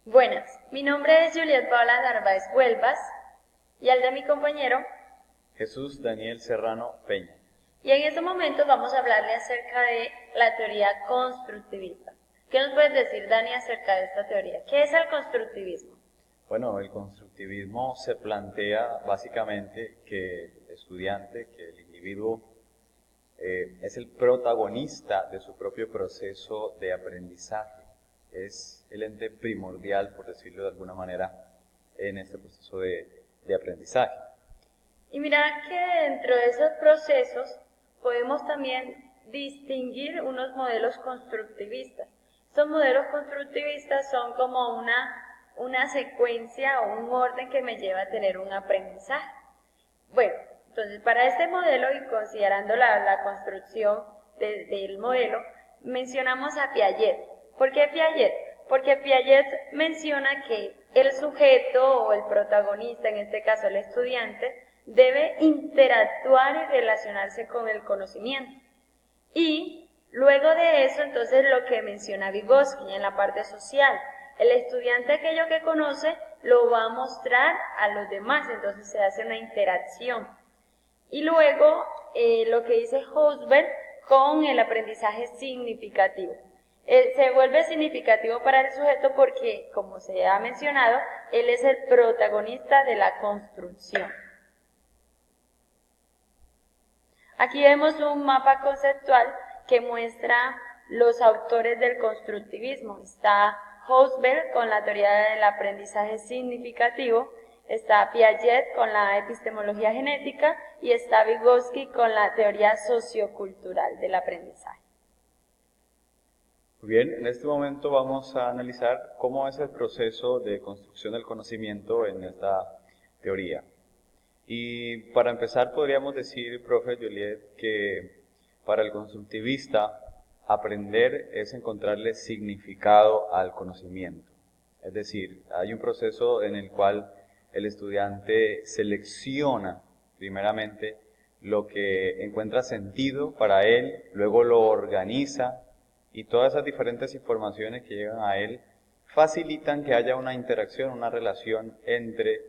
Buenas, mi nombre es Juliet Paula Narváez Huelvas y al de mi compañero. Jesús Daniel Serrano Peña. Y en este momento vamos a hablarle acerca de la teoría constructivista. ¿Qué nos puedes decir, Dani, acerca de esta teoría? ¿Qué es el constructivismo? Bueno, el constructivismo se plantea básicamente que el estudiante, que el individuo, es el protagonista de su propio proceso de aprendizaje. Es el ente primordial, por decirlo de alguna manera, en este proceso de aprendizaje. Y mira que dentro de esos procesos podemos también distinguir unos modelos constructivistas. Estos modelos constructivistas son como una secuencia o un orden que me lleva a tener un aprendizaje. Bueno, entonces para este modelo y considerando la construcción del modelo, mencionamos a Piaget. ¿Por qué Piaget? Porque Piaget menciona que el sujeto o el protagonista, en este caso el estudiante, debe interactuar y relacionarse con el conocimiento. Y luego de eso, entonces lo que menciona Vygotsky en la parte social, el estudiante aquello que conoce lo va a mostrar a los demás, entonces se hace una interacción. Y luego lo que dice Husserl con el aprendizaje significativo. Se vuelve significativo para el sujeto porque, como se ha mencionado, él es el protagonista de la construcción. Aquí vemos un mapa conceptual que muestra los autores del constructivismo. Está Husserl con la teoría del aprendizaje significativo, está Piaget con la epistemología genética y está Vygotsky con la teoría sociocultural del aprendizaje. Muy bien, en este momento vamos a analizar cómo es el proceso de construcción del conocimiento en esta teoría. Y para empezar podríamos decir, profe Juliet, que para el constructivista aprender es encontrarle significado al conocimiento. Es decir, hay un proceso en el cual el estudiante selecciona primeramente lo que encuentra sentido para él, luego lo organiza y todas esas diferentes informaciones que llegan a él facilitan que haya una interacción, una relación entre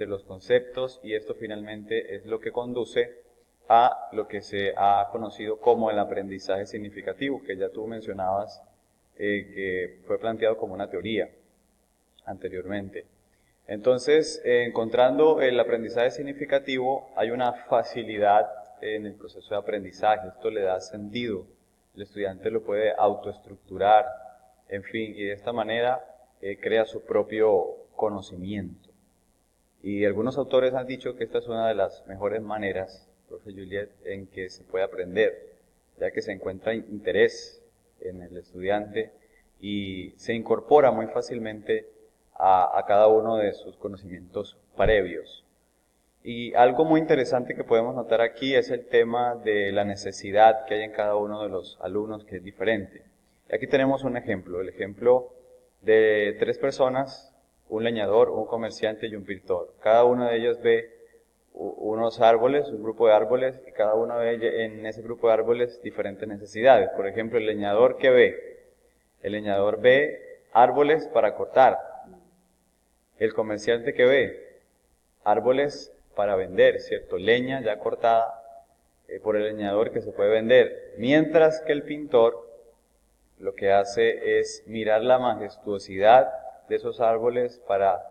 los conceptos y esto finalmente es lo que conduce a lo que se ha conocido como el aprendizaje significativo, que ya tú mencionabas que fue planteado como una teoría anteriormente. Entonces, encontrando el aprendizaje significativo, hay una facilidad en el proceso de aprendizaje, esto le da sentido, el estudiante lo puede autoestructurar, en fin, y de esta manera crea su propio conocimiento. Y algunos autores han dicho que esta es una de las mejores maneras, profe Juliet, en que se puede aprender, ya que se encuentra interés en el estudiante y se incorpora muy fácilmente a cada uno de sus conocimientos previos. Y algo muy interesante que podemos notar aquí es el tema de la necesidad que hay en cada uno de los alumnos, que es diferente. Y aquí tenemos un ejemplo, el ejemplo de 3 personas, un leñador, un comerciante y un pintor. Cada uno de ellos ve unos árboles, un grupo de árboles, y cada uno ve en ese grupo de árboles diferentes necesidades. Por ejemplo, el leñador, ¿qué ve? El leñador ve árboles para cortar. El comerciante, ¿qué ve? Árboles para vender, ¿cierto? Leña ya cortada por el leñador que se puede vender. Mientras que el pintor lo que hace es mirar la majestuosidad de esos árboles para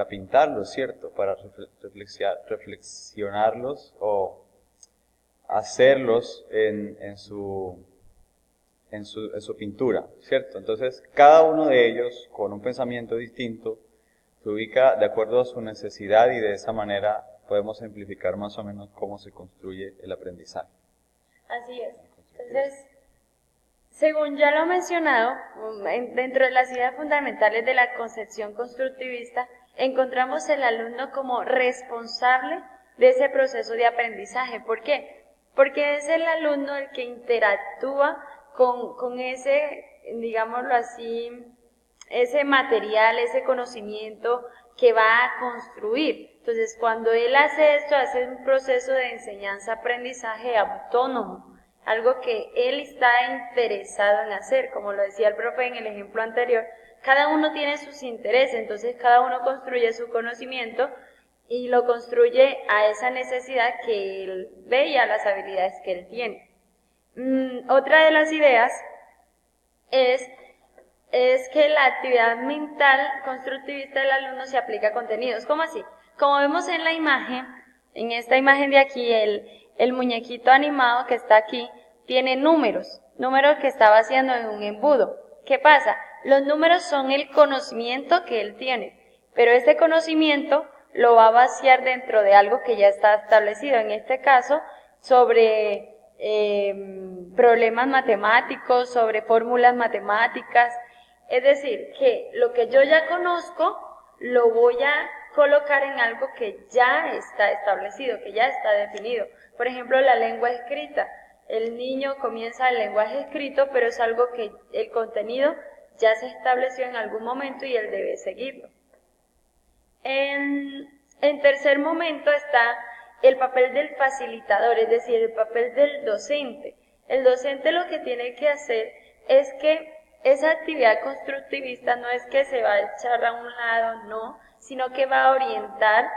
pintarlos, ¿cierto? Para reflexionarlos o hacerlos en su pintura, ¿cierto? Entonces, cada uno de ellos, con un pensamiento distinto, se ubica de acuerdo a su necesidad y de esa manera podemos simplificar más o menos cómo se construye el aprendizaje. Así es. Entonces, según ya lo he mencionado, dentro de las ideas fundamentales de la concepción constructivista, encontramos el alumno como responsable de ese proceso de aprendizaje. ¿Por qué? Porque es el alumno el que interactúa con ese, digámoslo así, ese material, ese conocimiento que va a construir. Entonces, cuando él hace esto, hace un proceso de enseñanza-aprendizaje autónomo, algo que él está interesado en hacer, como lo decía el profe en el ejemplo anterior, cada uno tiene sus intereses, entonces cada uno construye su conocimiento y lo construye a esa necesidad que él ve y a las habilidades que él tiene. Otra de las ideas es que la actividad mental constructivista del alumno se aplica a contenidos. ¿Cómo así? Como vemos en la imagen, en esta imagen de aquí, el muñequito animado que está aquí, tiene números que está vaciando en un embudo. ¿Qué pasa? Los números son el conocimiento que él tiene, pero este conocimiento lo va a vaciar dentro de algo que ya está establecido, en este caso, sobre problemas matemáticos, sobre fórmulas matemáticas. Es decir, que lo que yo ya conozco lo voy a colocar en algo que ya está establecido, que ya está definido. Por ejemplo, la lengua escrita. El niño comienza el lenguaje escrito, pero es algo que el contenido ya se estableció en algún momento y él debe seguirlo. En tercer momento está el papel del facilitador, es decir, el papel del docente. El docente lo que tiene que hacer es que esa actividad constructivista no es que se va a echar a un lado, no, sino que va a orientar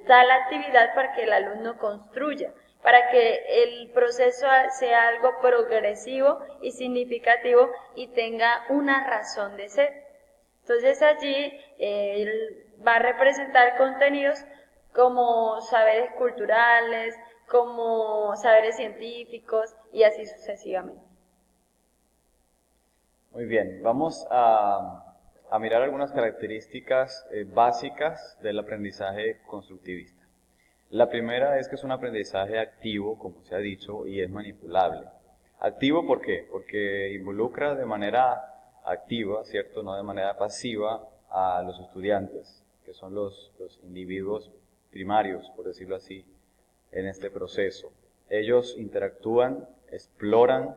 tal actividad para que el alumno construya, para que el proceso sea algo progresivo y significativo y tenga una razón de ser. Entonces allí va a representar contenidos como saberes culturales, como saberes científicos y así sucesivamente. Muy bien, vamos a mirar algunas características básicas del aprendizaje constructivista. La primera es que es un aprendizaje activo, como se ha dicho, y es manipulable. Activo, ¿por qué? Porque involucra de manera activa, ¿cierto? No de manera pasiva a los estudiantes, que son los individuos primarios, por decirlo así, en este proceso. Ellos interactúan, exploran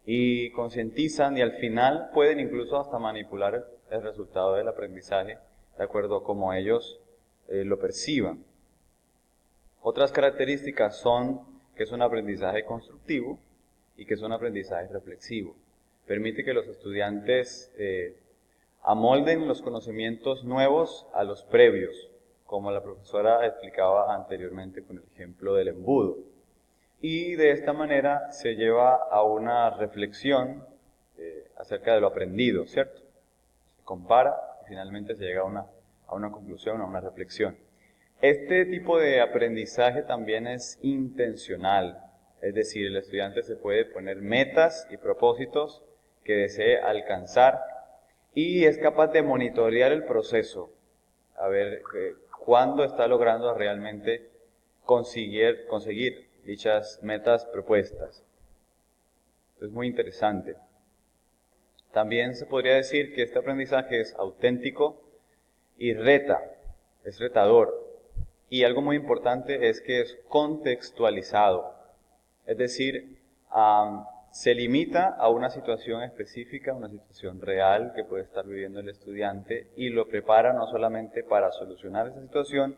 y concientizan y al final pueden incluso hasta manipular el resultado del aprendizaje de acuerdo a cómo ellos lo perciban. Otras características son que es un aprendizaje constructivo y que es un aprendizaje reflexivo. Permite que los estudiantes amolden los conocimientos nuevos a los previos, como la profesora explicaba anteriormente con el ejemplo del embudo. Y de esta manera se lleva a una reflexión acerca de lo aprendido, ¿cierto? Se compara y finalmente se llega a una conclusión, a una reflexión. Este tipo de aprendizaje también es intencional, es decir, el estudiante se puede poner metas y propósitos que desee alcanzar y es capaz de monitorear el proceso, a ver cuándo está logrando realmente conseguir dichas metas propuestas. Es muy interesante. También se podría decir que este aprendizaje es auténtico y es retador. Y algo muy importante es que es contextualizado. Es decir, se limita a una situación específica, una situación real que puede estar viviendo el estudiante y lo prepara no solamente para solucionar esa situación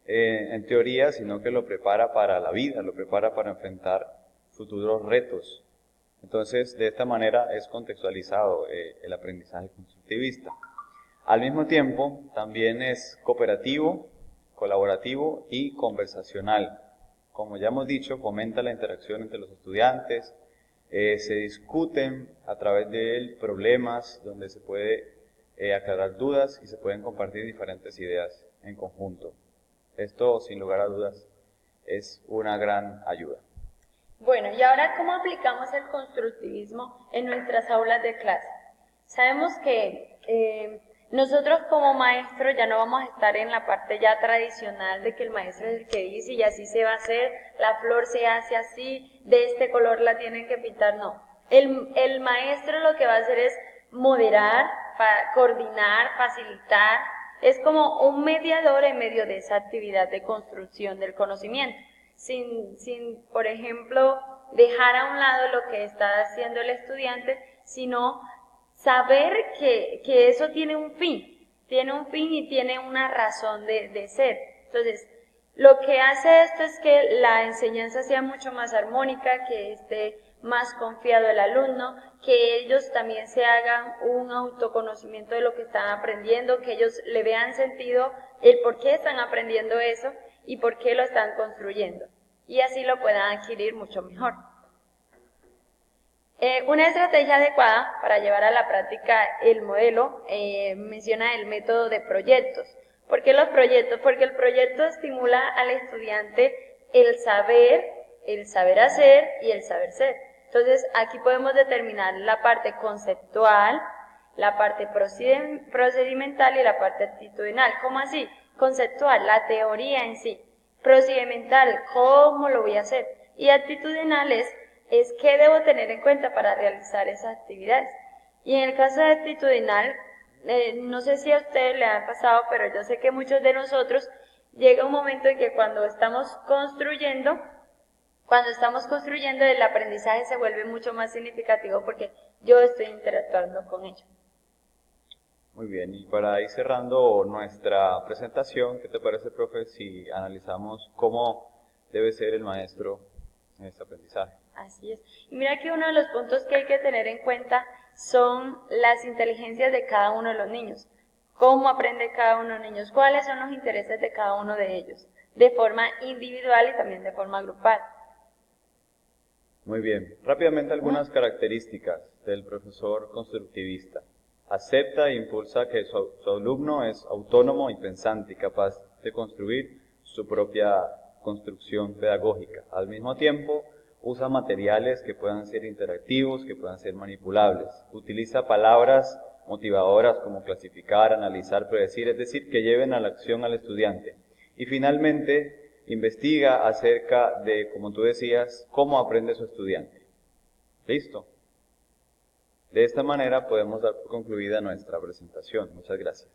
en teoría, sino que lo prepara para la vida, lo prepara para enfrentar futuros retos. Entonces, de esta manera es contextualizado el aprendizaje constructivista. Al mismo tiempo, también es cooperativo, colaborativo y conversacional. Como ya hemos dicho, fomenta la interacción entre los estudiantes, se discuten a través de él problemas donde se puede aclarar dudas y se pueden compartir diferentes ideas en conjunto. Esto, sin lugar a dudas, es una gran ayuda. Bueno, y ahora, ¿cómo aplicamos el constructivismo en nuestras aulas de clase? Sabemos que nosotros como maestros ya no vamos a estar en la parte ya tradicional de que el maestro es el que dice y así se va a hacer, la flor se hace así, de este color la tienen que pintar, no. El maestro lo que va a hacer es moderar, coordinar, facilitar, es como un mediador en medio de esa actividad de construcción del conocimiento, sin por ejemplo, dejar a un lado lo que está haciendo el estudiante, sino saber que eso tiene un fin y tiene una razón de ser. Entonces, lo que hace esto es que la enseñanza sea mucho más armónica, que esté más confiado el alumno, que ellos también se hagan un autoconocimiento de lo que están aprendiendo, que ellos le vean sentido el por qué están aprendiendo eso y por qué lo están construyendo, y así lo puedan adquirir mucho mejor. Una estrategia adecuada para llevar a la práctica el modelo menciona el método de proyectos. ¿Por qué los proyectos? Porque el proyecto estimula al estudiante el saber hacer y el saber ser. Entonces, aquí podemos determinar la parte conceptual, la parte procedimental y la parte actitudinal. ¿Cómo así? Conceptual, la teoría en sí. Procedimental, ¿cómo lo voy a hacer? Y actitudinal es qué debo tener en cuenta para realizar esas actividades. Y en el caso de actitudinal, no sé si a ustedes le ha pasado, pero yo sé que muchos de nosotros llega un momento en que cuando estamos construyendo el aprendizaje se vuelve mucho más significativo porque yo estoy interactuando con ellos. Muy bien, y para ir cerrando nuestra presentación, ¿qué te parece, profe, si analizamos cómo debe ser el maestro en este aprendizaje? Así es. Y mira que uno de los puntos que hay que tener en cuenta son las inteligencias de cada uno de los niños. ¿Cómo aprende cada uno de los niños? ¿Cuáles son los intereses de cada uno de ellos? De forma individual y también de forma grupal. Muy bien. Rápidamente algunas características del profesor constructivista. Acepta e impulsa que su alumno es autónomo y pensante y capaz de construir su propia construcción pedagógica. Al mismo tiempo, usa materiales que puedan ser interactivos, que puedan ser manipulables. Utiliza palabras motivadoras como clasificar, analizar, predecir, es decir, que lleven a la acción al estudiante. Y finalmente, investiga acerca de, como tú decías, cómo aprende su estudiante. ¿Listo? De esta manera podemos dar por concluida nuestra presentación. Muchas gracias.